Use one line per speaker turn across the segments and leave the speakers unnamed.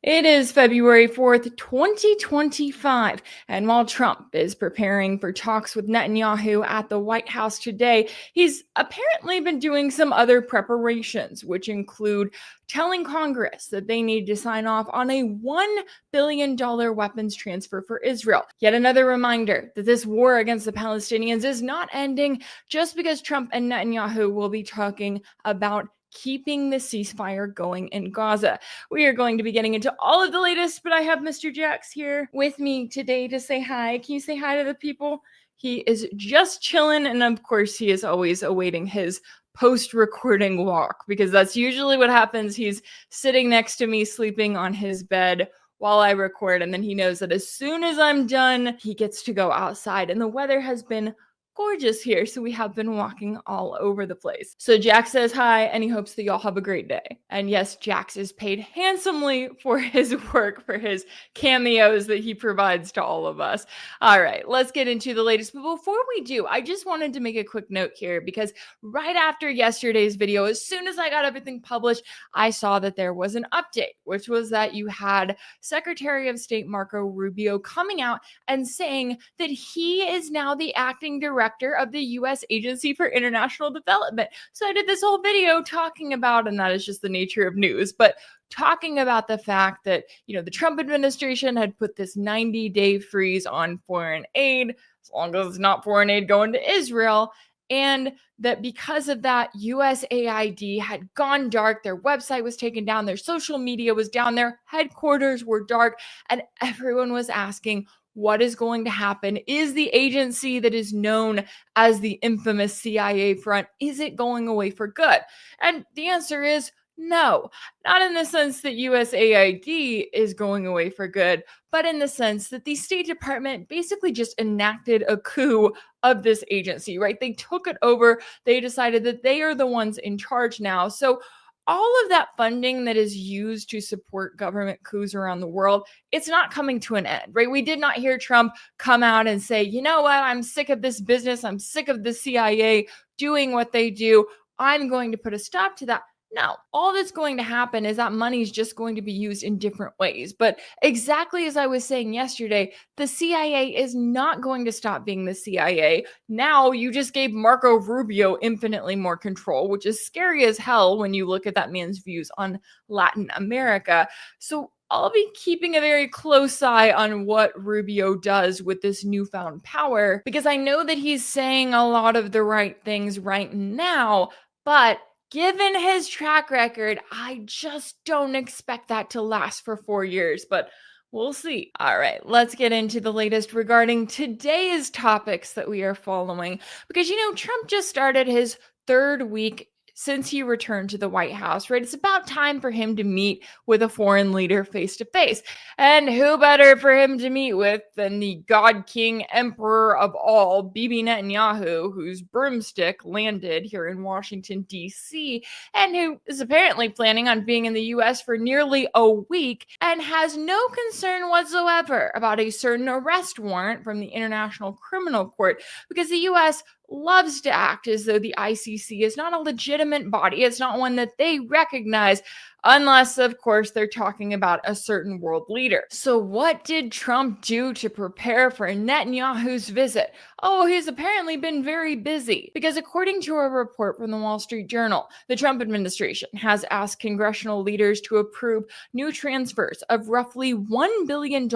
It is February 4th, 2025, and while Trump is preparing for talks with Netanyahu at the White House today, he's apparently been doing some other preparations, which include telling Congress that they need to sign off on a $1 billion weapons transfer for Israel. Yet another reminder that this war against the Palestinians is not ending just because Trump and Netanyahu will be talking about keeping the ceasefire going in Gaza. We are going to be getting into all of the latest, but I have Mr. Jax here with me today to say hi. Can you say hi to the people? He is just chilling, and of course, he is always awaiting his post-recording walk, because that's usually what happens. He's sitting next to me, sleeping on his bed while I record, and then he knows that as soon as I'm done, he gets to go outside, and the weather has been gorgeous here, so we have been walking all over the place. So Jax says hi, and he hopes that y'all have a great day. And yes, Jax is paid handsomely for his work, for his cameos that he provides to all of us. All right, let's get into the latest. But before we do, I just wanted to make a quick note here, because right after yesterday's video, as soon as I got everything published, I saw that there was an update, which was that you had Secretary of State Marco Rubio coming out and saying that he is now the acting director of the U.S. Agency for International Development. So I did this whole video talking about, and that is just the nature of news, but talking about the fact that, the Trump administration had put this 90-day freeze on foreign aid, as long as it's not foreign aid going to Israel, and that because of that, USAID had gone dark. Their website was taken down. Their social media was down. Their headquarters were dark. And everyone was asking, what is going to happen? Is the agency that is known as the infamous CIA front, is it going away for good? And the answer is no, not in the sense that USAID is going away for good, but in the sense that the State Department basically just enacted a coup of this agency, right? They took it over. They decided that they are the ones in charge now. So all of that funding that is used to support government coups around the world, it's not coming to an end, right? We did not hear Trump come out and say, you know what, I'm sick of this business. I'm sick of the CIA doing what they do. I'm going to put a stop to that. No, all that's going to happen is that money is just going to be used in different ways. But exactly as I was saying yesterday, the CIA is not going to stop being the CIA. Now you just gave Marco Rubio infinitely more control, which is scary as hell when you look at that man's views on Latin America. So I'll be keeping a very close eye on what Rubio does with this newfound power, because I know that he's saying a lot of the right things right now, but given his track record, I just don't expect that to last for 4 years, but we'll see. All right, let's get into the latest regarding today's topics that we are following, because, Trump just started his third week since he returned to the White House, right? It's about time for him to meet with a foreign leader face to face. And who better for him to meet with than the God King Emperor of all, Bibi Netanyahu, whose broomstick landed here in Washington, D.C., and who is apparently planning on being in the U.S. for nearly a week and has no concern whatsoever about a certain arrest warrant from the International Criminal Court, because the U.S. loves to act as though the ICC is not a legitimate body. It's not one that they recognize, unless, of course, they're talking about a certain world leader. So what did Trump do to prepare for Netanyahu's visit? Oh, he's apparently been very busy, because according to a report from the Wall Street Journal, the Trump administration has asked congressional leaders to approve new transfers of roughly $1 billion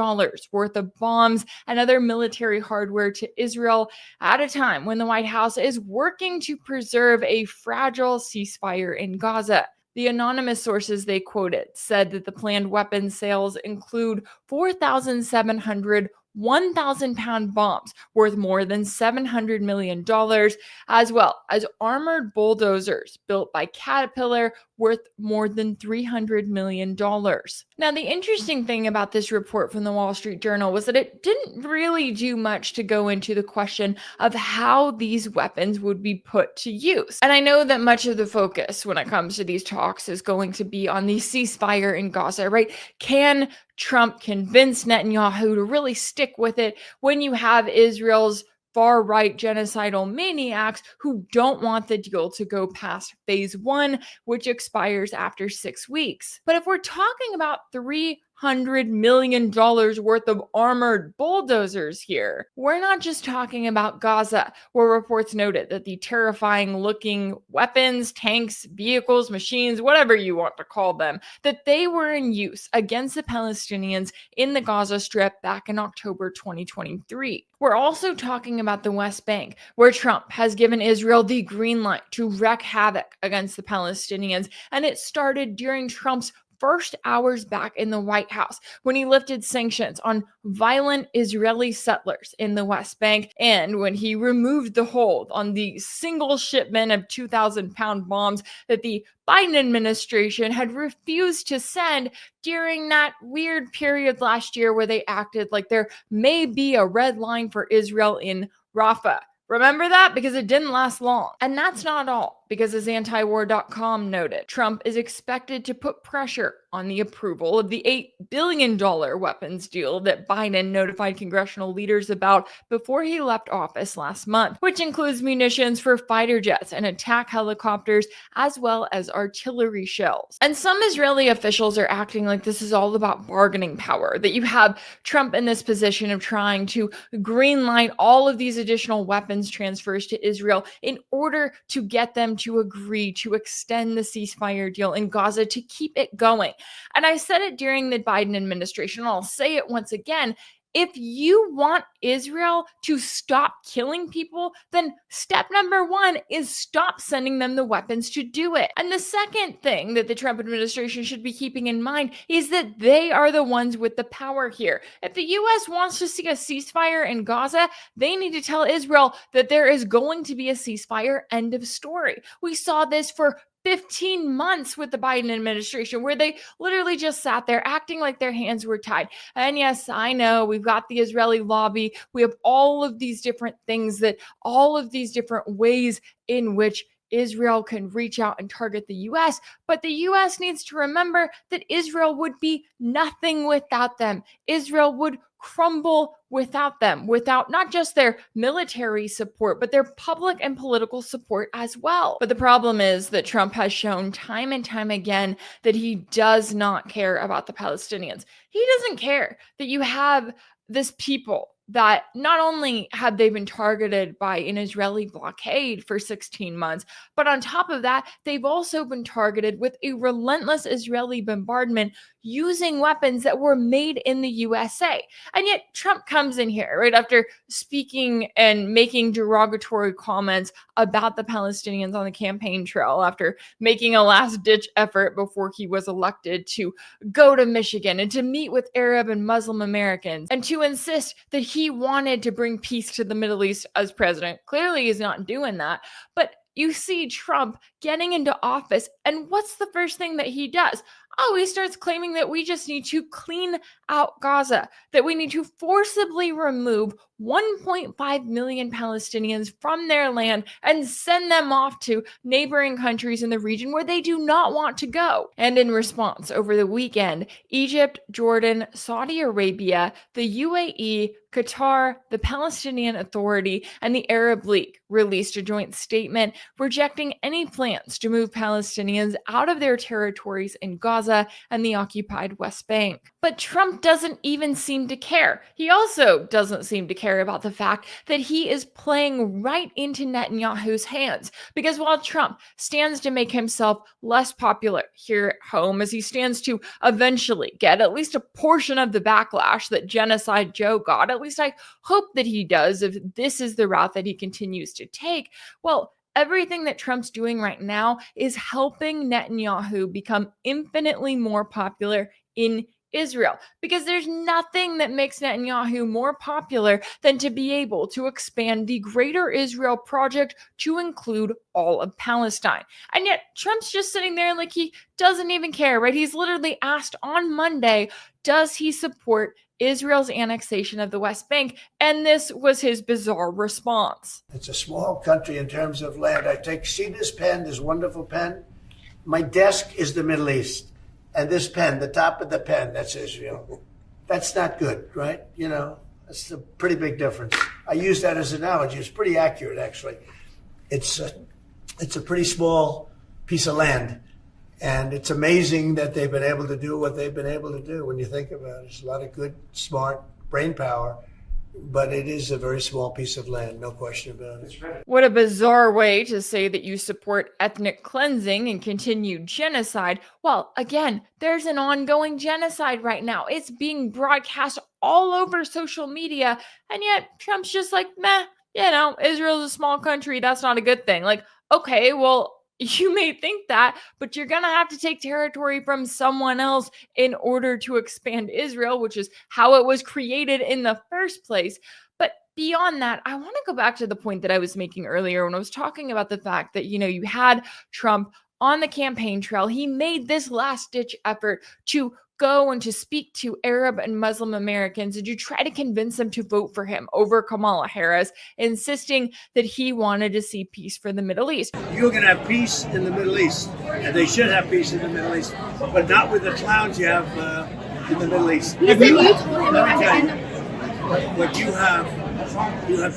worth of bombs and other military hardware to Israel at a time when the White House is working to preserve a fragile ceasefire in Gaza. The anonymous sources they quoted said that the planned weapons sales include 4,700 1,000-pound bombs worth more than $700 million, as well as armored bulldozers built by Caterpillar worth more than $300 million. Now, the interesting thing about this report from the Wall Street Journal was that it didn't really do much to go into the question of how these weapons would be put to use. And I know that much of the focus when it comes to these talks is going to be on the ceasefire in Gaza, right? Can Trump convince Netanyahu to really stick with it when you have Israel's far-right genocidal maniacs who don't want the deal to go past phase 1, which expires after 6 weeks? But if we're talking about $300 million worth of armored bulldozers here. We're not just talking about Gaza, where reports noted that the terrifying looking weapons, tanks, vehicles, machines, whatever you want to call them, that they were in use against the Palestinians in the Gaza Strip back in October 2023. We're also talking about the West Bank, where Trump has given Israel the green light to wreak havoc against the Palestinians, and it started during Trump's first hours back in the White House when he lifted sanctions on violent Israeli settlers in the West Bank, and when he removed the hold on the single shipment of 2,000-pound bombs that the Biden administration had refused to send during that weird period last year where they acted like there may be a red line for Israel in Rafah. Remember that? Because it didn't last long. And that's not all, because as antiwar.com noted, Trump is expected to put pressure on the approval of the $8 billion weapons deal that Biden notified congressional leaders about before he left office last month, which includes munitions for fighter jets and attack helicopters, as well as artillery shells. And some Israeli officials are acting like this is all about bargaining power, that you have Trump in this position of trying to greenlight all of these additional weapons transfers to Israel in order to get them to agree to extend the ceasefire deal in Gaza to keep it going. And I said it during the Biden administration, and I'll say it once again. If you want Israel to stop killing people, then step number one is stop sending them the weapons to do it. And the second thing that the Trump administration should be keeping in mind is that they are the ones with the power here. If the U.S. wants to see a ceasefire in Gaza, they need to tell Israel that there is going to be a ceasefire, end of story. We saw this for 15 months with the Biden administration, where they literally just sat there acting like their hands were tied. And yes, I know we've got the Israeli lobby. We have all of these different things, that all of these different ways in which Israel can reach out and target the U.S., but the U.S. needs to remember that Israel would be nothing without them. Israel would crumble without them, without not just their military support, but their public and political support as well. But the problem is that Trump has shown time and time again that he does not care about the Palestinians. He doesn't care that you have this people that not only have they been targeted by an Israeli blockade for 16 months, but on top of that, they've also been targeted with a relentless Israeli bombardment using weapons that were made in the USA. And yet Trump comes in here right after speaking and making derogatory comments about the Palestinians on the campaign trail, after making a last-ditch effort before he was elected to go to Michigan and to meet with Arab and Muslim Americans and to insist that he wanted to bring peace to the Middle East as president. Clearly, he's not doing that. But you see Trump getting into office, and what's the first thing that he does? Oh, he starts claiming that we just need to clean out Gaza, that we need to forcibly remove 1.5 million Palestinians from their land and send them off to neighboring countries in the region where they do not want to go. And in response, over the weekend, Egypt, Jordan, Saudi Arabia, the UAE, Qatar, the Palestinian Authority, and the Arab League released a joint statement rejecting any plans to move Palestinians out of their territories in Gaza and the occupied West Bank. But Trump doesn't even seem to care. He also doesn't seem to care about the fact that he is playing right into Netanyahu's hands. Because while Trump stands to make himself less popular here at home, as he stands to eventually get at least a portion of the backlash that Genocide Joe got, at least I hope that he does, if this is the route that he continues to take, well, everything that Trump's doing right now is helping Netanyahu become infinitely more popular in Israel, because there's nothing that makes Netanyahu more popular than to be able to expand the Greater Israel Project to include all of Palestine. And yet Trump's just sitting there like he doesn't even care, right? He's literally asked on Monday, does he support Israel's annexation of the West Bank? And this was his bizarre response.
It's a small country in terms of land. See this pen, this wonderful pen? My desk is the Middle East. And this pen, the top of the pen, that's Israel. That's not good, right? You know, that's a pretty big difference. I use that as an analogy. It's pretty accurate, actually. It's a pretty small piece of land And it's amazing that they've been able to do what they've been able to do when you think about it. There's a lot of good, smart brain power, but it is a very small piece of land, no question about it.
What a bizarre way to say that you support ethnic cleansing and continued genocide. Well, again, there's an ongoing genocide right now. It's being broadcast all over social media, and yet Trump's just like, meh, Israel's a small country. That's not a good thing. Like, okay, well, you may think that, but you're going to have to take territory from someone else in order to expand Israel, which is how it was created in the first place. But beyond that, I want to go back to the point that I was making earlier when I was talking about the fact that, you had Trump on the campaign trail. He made this last-ditch effort to go and to speak to Arab and Muslim Americans and to try to convince them to vote for him over Kamala Harris, insisting that he wanted to see peace for the Middle East.
You're going to have peace in the Middle East, and they should have peace in the Middle East, but not with the clowns you have in the Middle East.
You said you told him at the end of
what you have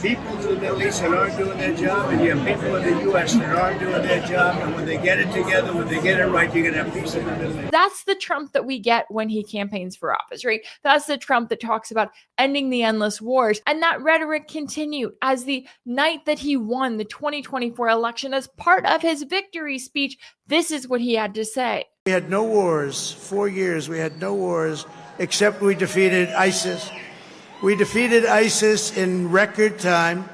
people in the Middle East that aren't doing their job, and you have people in the U.S. that aren't doing their job, and when they get it together, when they get it right, you're going to have peace in the Middle East.
That's the Trump that we get when he campaigns for office, right? That's the Trump that talks about ending the endless wars. And that rhetoric continued as the night that he won the 2024 election. As part of his victory speech, this is what he had to say.
We had no wars, 4 years, we had no wars, except we defeated ISIS. We defeated ISIS in record time,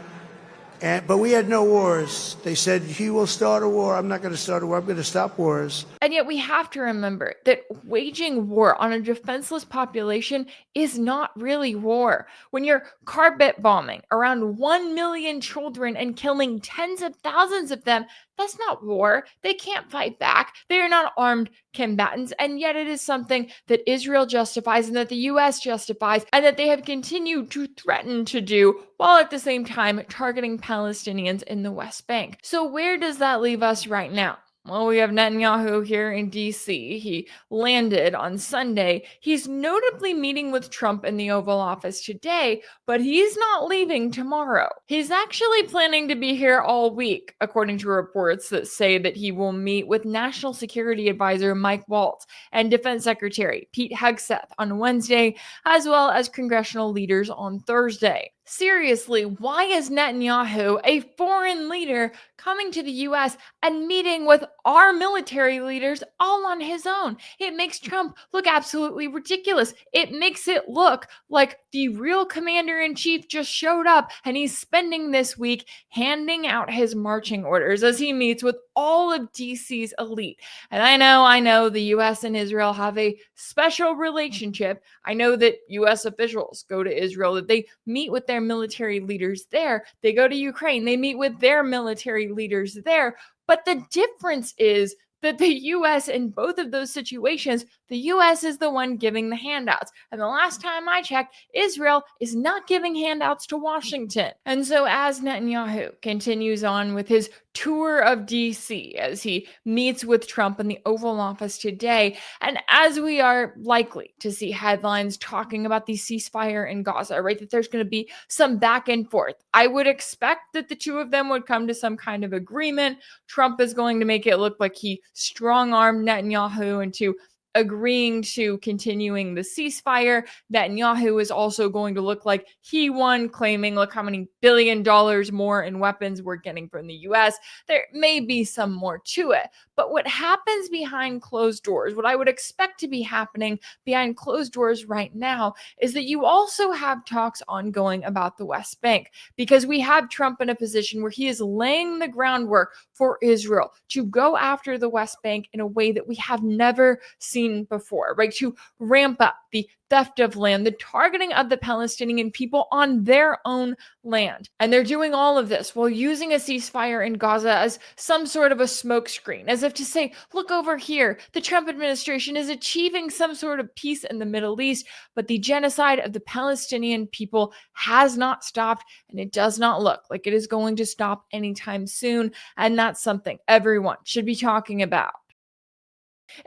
but we had no wars. They said, he will start a war. I'm not going to start a war. I'm going to stop wars.
And yet we have to remember that waging war on a defenseless population is not really war. When you're carpet bombing around 1 million children and killing tens of thousands of them, that's not war. They can't fight back. They are not armed combatants. And yet it is something that Israel justifies and that the U.S. justifies and that they have continued to threaten to do while at the same time targeting Palestinians in the West Bank. So where does that leave us right now? Well, we have Netanyahu here in D.C. He landed on Sunday. He's notably meeting with Trump in the Oval Office today, but he's not leaving tomorrow. He's actually planning to be here all week, according to reports that say that he will meet with National Security Advisor Mike Waltz and Defense Secretary Pete Hegseth on Wednesday, as well as congressional leaders on Thursday. Seriously, why is Netanyahu, a foreign leader, coming to the U.S. and meeting with our military leaders all on his own? It makes Trump look absolutely ridiculous. It makes it look like the real commander-in-chief just showed up and he's spending this week handing out his marching orders as he meets with all of D.C.'s elite. And I know the U.S. and Israel have a special relationship. I know that U.S. officials go to Israel, that they meet with their military leaders there. They go to Ukraine, they meet with their military leaders there. But the difference is that the U.S. in both of those situations, the U.S. is the one giving the handouts. And the last time I checked, Israel is not giving handouts to Washington. And so as Netanyahu continues on with his tour of D.C., as he meets with Trump in the Oval Office today, and as we are likely to see headlines talking about the ceasefire in Gaza, right, that there's going to be some back and forth, I would expect that the two of them would come to some kind of agreement. Trump is going to make it look like he strong-armed Netanyahu into agreeing to continuing the ceasefire. Netanyahu is also going to look like he won, claiming, look how many $1 billion more in weapons we're getting from the U.S. There may be some more to it. But what happens behind closed doors, what I would expect to be happening behind closed doors right now, is that you also have talks ongoing about the West Bank, because we have Trump in a position where he is laying the groundwork for Israel to go after the West Bank in a way that we have never seen before, right? To ramp up the theft of land, the targeting of the Palestinian people on their own land. And they're doing all of this while using a ceasefire in Gaza as some sort of a smokescreen, as if to say, look over here, the Trump administration is achieving some sort of peace in the Middle East, but the genocide of the Palestinian people has not stopped, and it does not look like it is going to stop anytime soon. And that's something everyone should be talking about.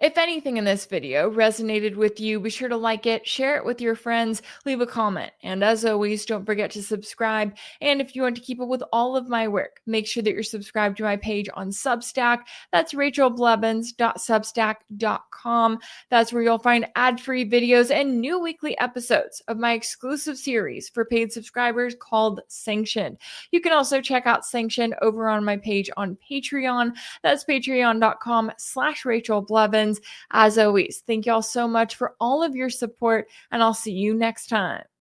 If anything in this video resonated with you, be sure to like it, share it with your friends, leave a comment, and as always, don't forget to subscribe. And if you want to keep up with all of my work, make sure that you're subscribed to my page on Substack. That's rachelblevins.substack.com. That's where you'll find ad-free videos and new weekly episodes of my exclusive series for paid subscribers called Sanctioned. You can also check out Sanctioned over on my page on Patreon. That's patreon.com/rachelblevins. As always, thank y'all so much for all of your support, and I'll see you next time.